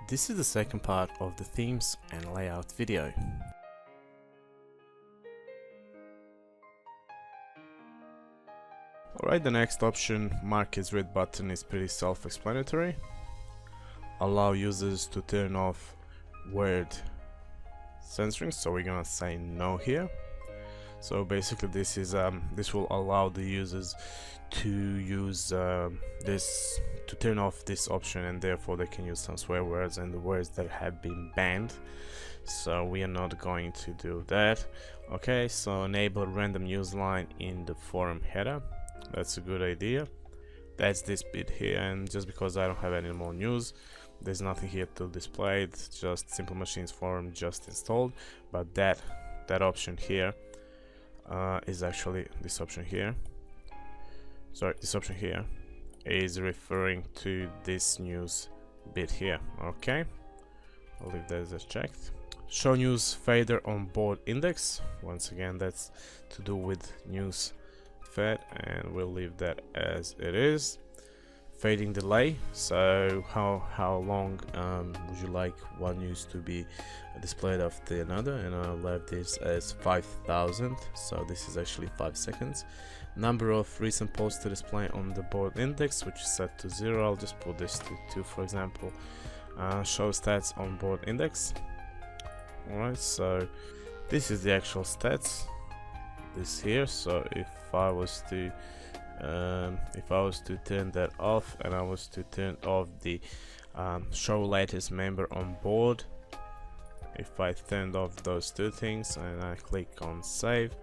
This is the second part of the themes and layout video. Alright, the next option, mark as read button, is pretty self-explanatory. Allow users to turn off word censoring, so we're gonna say no here. So basically this will allow the users to use to turn off this option, and therefore they can use some swear words and the words that have been banned. So we are not going to do that. Okay, so enable random news line in the forum header. That's a good idea. That's this bit here, and just because I don't have any more news, there's nothing here to display. It's just Simple Machines forum just installed, but that option here is actually this option here. Sorry, this option here is referring to this news bit here. Okay, I'll leave that as checked. Show news fader on board index. Once again, that's to do with news fed, and we'll leave that as it is. Fading delay, so how long would you like one news to be displayed after another, and I'll leave this as 5,000, so this is actually 5 seconds. Number of recent posts to display on the board index, which is set to 0. I'll just put this to 2, for example. Show stats on board index. Alright, so this is the actual stats, this here. So if I was to turn that off, and I was to turn off the show latest member on board, if I turned off those two things and I click on save,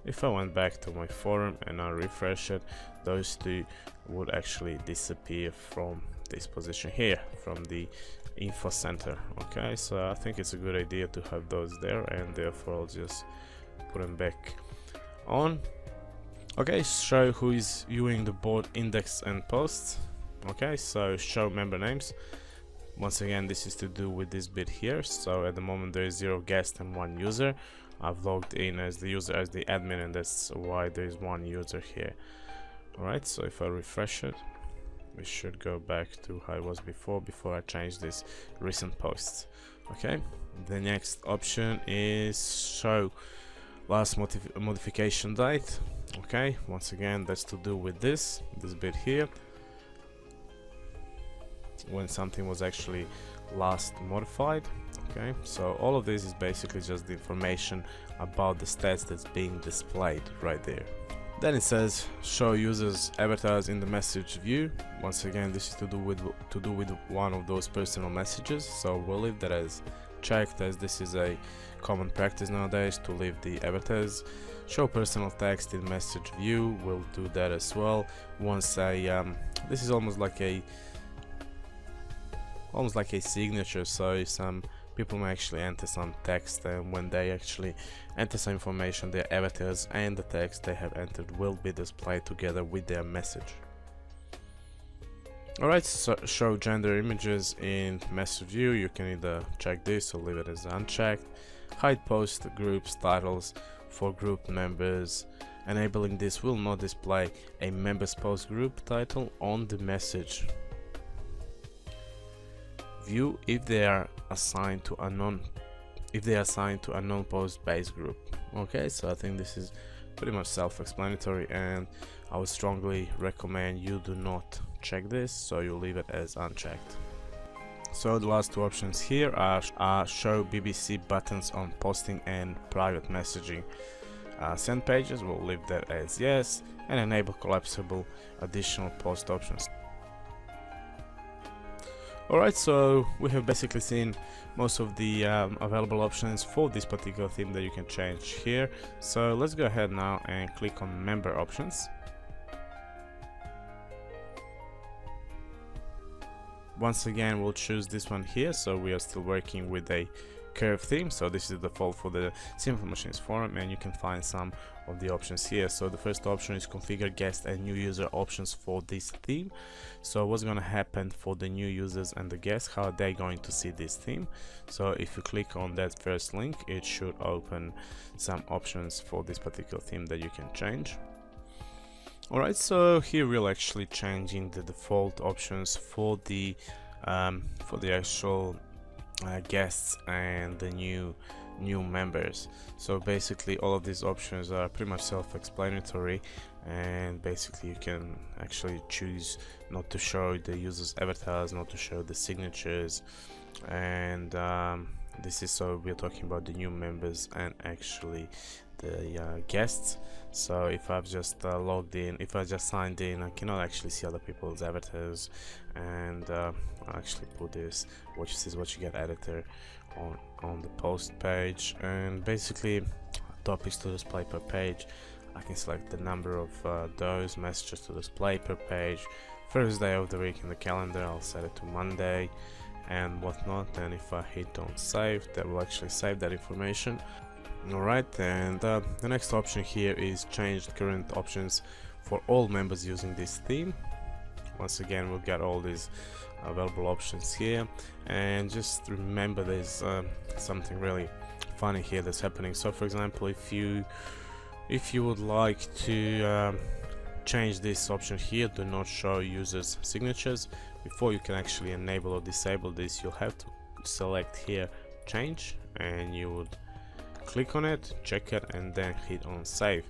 if I went back to my forum and I refresh it, those two would actually disappear from this position here, from the info center. Okay, so I think it's a good idea to have those there, and therefore I'll just put them back on. Okay, show who is viewing the board index and posts. Okay, so show member names. Once again, this is to do with this bit here. So at the moment there is 0 guest and 1 user. I've logged in as the user, as the admin, and that's why there is 1 user here. Alright, so if I refresh it, we should go back to how it was before I changed this recent posts. Okay, the next option is show last modification date. Okay, once again, that's to do with this bit here, when something was actually last modified. Okay, so all of this is basically just the information about the stats that's being displayed right there. Then it says show users avatars in the message view. Once again, this is to do with one of those personal messages, so we'll leave that as checked, as this is a common practice nowadays to leave the avatars. Show personal text in message view, we'll do that as well. Once this is almost like a signature, so some people may actually enter some text, and when they actually enter some information, their avatars and the text they have entered will be displayed together with their message. Alright, so show gender images in message view. You can either check this or leave it as unchecked. Hide post groups titles for group members. Enabling this will not display a members post group title on the message view if they are assigned to a non-post based group. Okay, so I think this is pretty much self-explanatory, and I would strongly recommend you do not check this, so you leave it as unchecked. So the last two options here are show BBC buttons on posting and private messaging send pages. We'll leave that as yes, and enable collapsible additional post options. Alright, so we have basically seen most of the available options for this particular theme that you can change here. So let's go ahead now and click on member options. Once again, we'll choose this one here, so we are still working with a curve theme, so this is the default for the Simple Machines forum, and you can find some of the options here. So the first option is configure guest and new user options for this theme. So what's going to happen for the new users and the guests, how are they going to see this theme? So if you click on that first link, it should open some options for this particular theme that you can change. Alright, so here we're actually changing the default options for the for the actual guests and the new members. So basically all of these options are pretty much self-explanatory, and basically you can actually choose not to show the user's avatars, not to show the signatures, and this is, so we're talking about the new members and actually the guests. So if I've just logged in, if I just signed in, I cannot actually see other people's avatars, and I'll actually put this what you see is what you get editor on the post page, and basically topics to display per page. I can select the number of those messages to display per page. First day of the week in the calendar, I'll set it to Monday and whatnot, and if I hit on save, that will actually save that information. Alright, and the next option here is change current options for all members using this theme. Once again, we'll get all these available options here, and just remember there's something really funny here that's happening. So for example, if you would like to change this option here, do not show users signatures, before you can actually enable or disable this, you'll have to select here change, and you would click on it, check it, and then hit on save.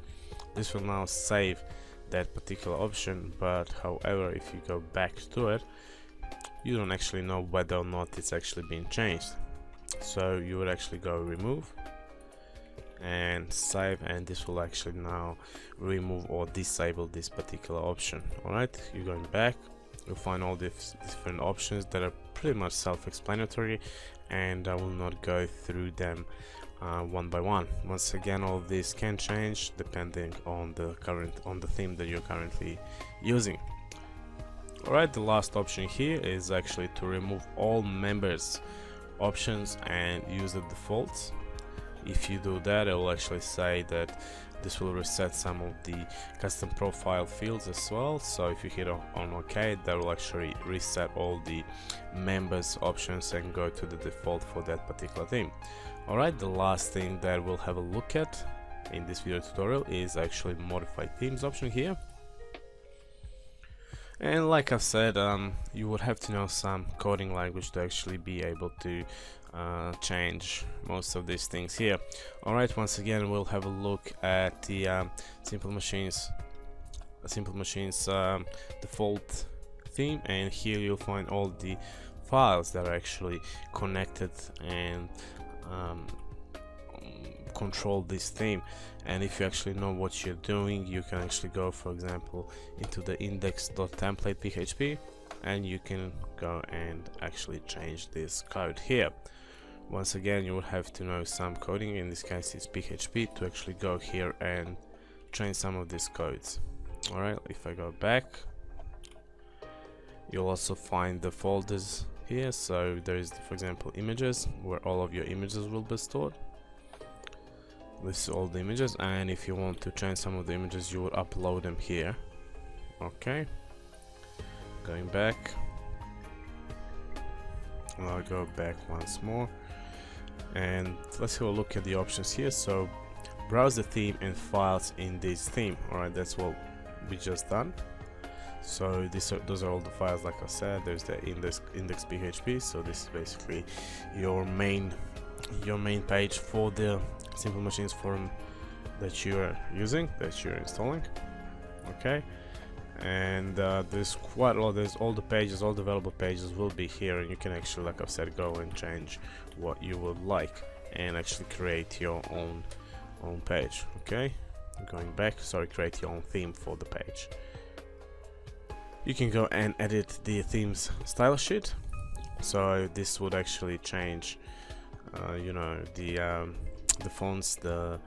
This will now save that particular option, but however, if you go back to it, you don't actually know whether or not it's actually been changed. So you would actually go remove and save, and this will actually now remove or disable this particular option. Alright, you're going back, you'll find all these different options that are pretty much self-explanatory, and I will not go through them one by one. Once again, all of these can change depending on the theme that you're currently using. Alright, the last option here is actually to remove all members options and use the defaults. If you do that, it will actually say that this will reset some of the custom profile fields as well. So if you hit on OK, that will actually reset all the members options and go to the default for that particular theme. Alright, the last thing that we'll have a look at in this video tutorial is actually modify themes option here. And like I've said, you would have to know some coding language to actually be able to change most of these things here. Alright, once again, we'll have a look at the Simple Machines default theme, and here you'll find all the files that are actually connected and control this theme. And if you actually know what you're doing, you can actually go, for example, into the index.template.php, and you can go and actually change this code here. Once again, you would have to know some coding, in this case it's PHP, to actually go here and change some of these codes. Alright, if I go back, you'll also find the folders here. So there is, for example, images, where all of your images will be stored. This is all the images, and if you want to change some of the images, you would upload them here. Okay, going back, and I'll go back once more, and let's have a look at the options here. So browse the theme and files in this theme. Alright, that's what we just done. So those are all the files. Like I said, there's the index.php, so this is basically your main page for the Simple Machines forum that you're using, that you're installing. Okay, and there's quite a lot. There's all the pages, all the available pages will be here, and you can actually, like I've said, go and change what you would like and actually create your own page. Okay, going back, sorry, create your own theme for the page. You can go and edit the theme's style sheet, so this would actually change you know, the fonts, the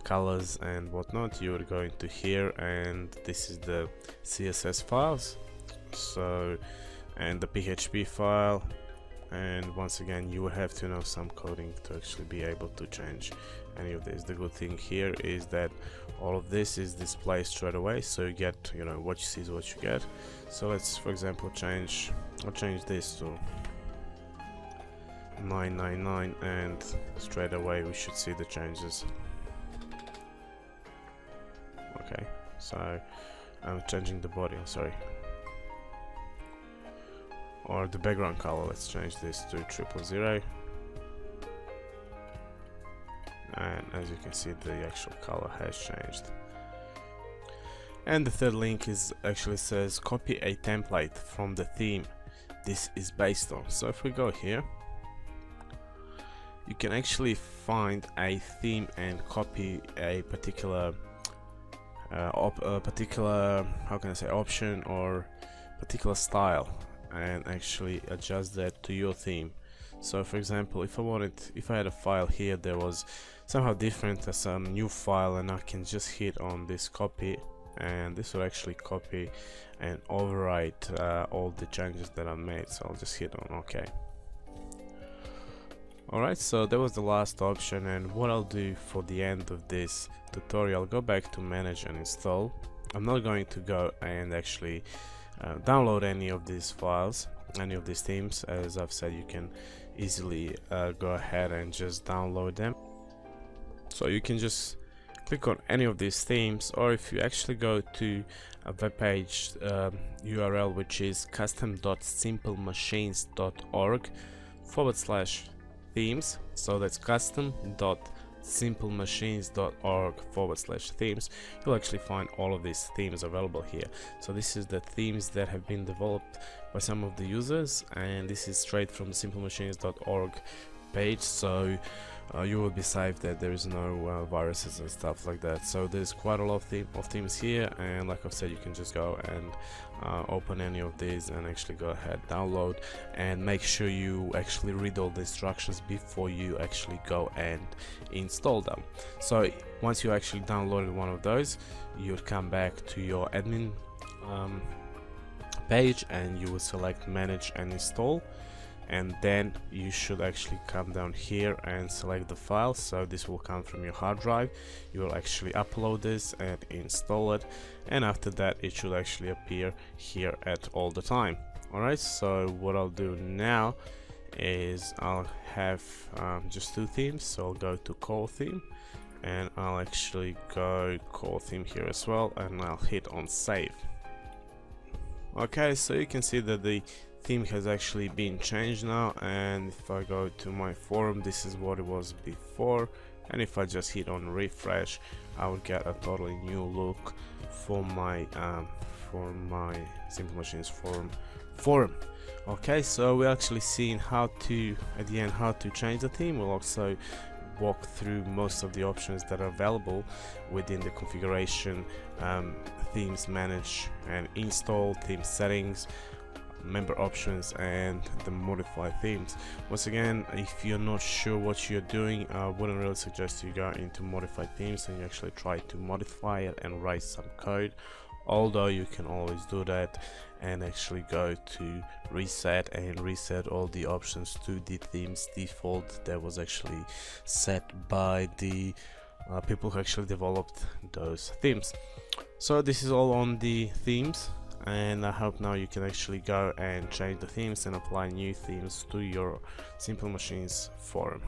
colors and whatnot. You would go into here, and this is the CSS files, so, and the PHP file, and once again you would have to know some coding to actually be able to change any of this. The good thing here is that all of this is displayed straight away, so you get, you know, what you see is what you get. So let's, for example, I'll change this to 999, and straight away we should see the changes. Okay, so I'm changing the body, I'm sorry. or the background color, let's change this to 000, and as you can see the actual color has changed. And the third link is actually says copy a template from the theme this is based on. So if we go here, you can actually find a theme and copy a particular how can I say, option or particular style, and actually adjust that to your theme. So for example, if I had a file here that was somehow different as some new file, and I can just hit on this copy, and this will actually copy and overwrite all the changes that I made. So I'll just hit on OK. Alright, so that was the last option, and what I'll do for the end of this tutorial, go back to manage and install. I'm not going to go and actually download any of these files, any of these themes. As I've said, you can easily go ahead and just download them. So you can just click on any of these themes, or if you actually go to a web page URL, which is custom.simplemachines.org/themes. So that's custom.simplemachines.org/themes. You'll actually find all of these themes available here. So this is the themes that have been developed by some of the users, and this is straight from the simplemachines.org page. So you will be safe that there is no viruses and stuff like that. So there's quite a lot of themes here, and like I've said, you can just go and open any of these and actually go ahead, download, and make sure you actually read all the instructions before you actually go and install them. So once you actually downloaded one of those, you would come back to your admin page, and you will select manage and install, and then you should actually come down here and select the file. So this will come from your hard drive. You will actually upload this and install it, and after that it should actually appear here at all the time. Alright, so what I'll do now is I'll have just two themes. So I'll go to core theme, and I'll actually go core theme here as well, and I'll hit on save. Okay, so you can see that the theme has actually been changed now, and if I go to my forum, this is what it was before, and if I just hit on refresh, I will get a totally new look for my Simple Machines forum. Okay, so we're actually seeing how to, at the end, how to change the theme. We'll also walk through most of the options that are available within the configuration, themes manage and install, theme settings, member options, and the modify themes. Once again, if you're not sure what you're doing, I wouldn't really suggest you go into modify themes and you actually try to modify it and write some code, although you can always do that and actually go to reset and reset all the options to the themes default that was actually set by the people who actually developed those themes. So this is all on the themes, and I hope now you can actually go and change the themes and apply new themes to your Simple Machines forum.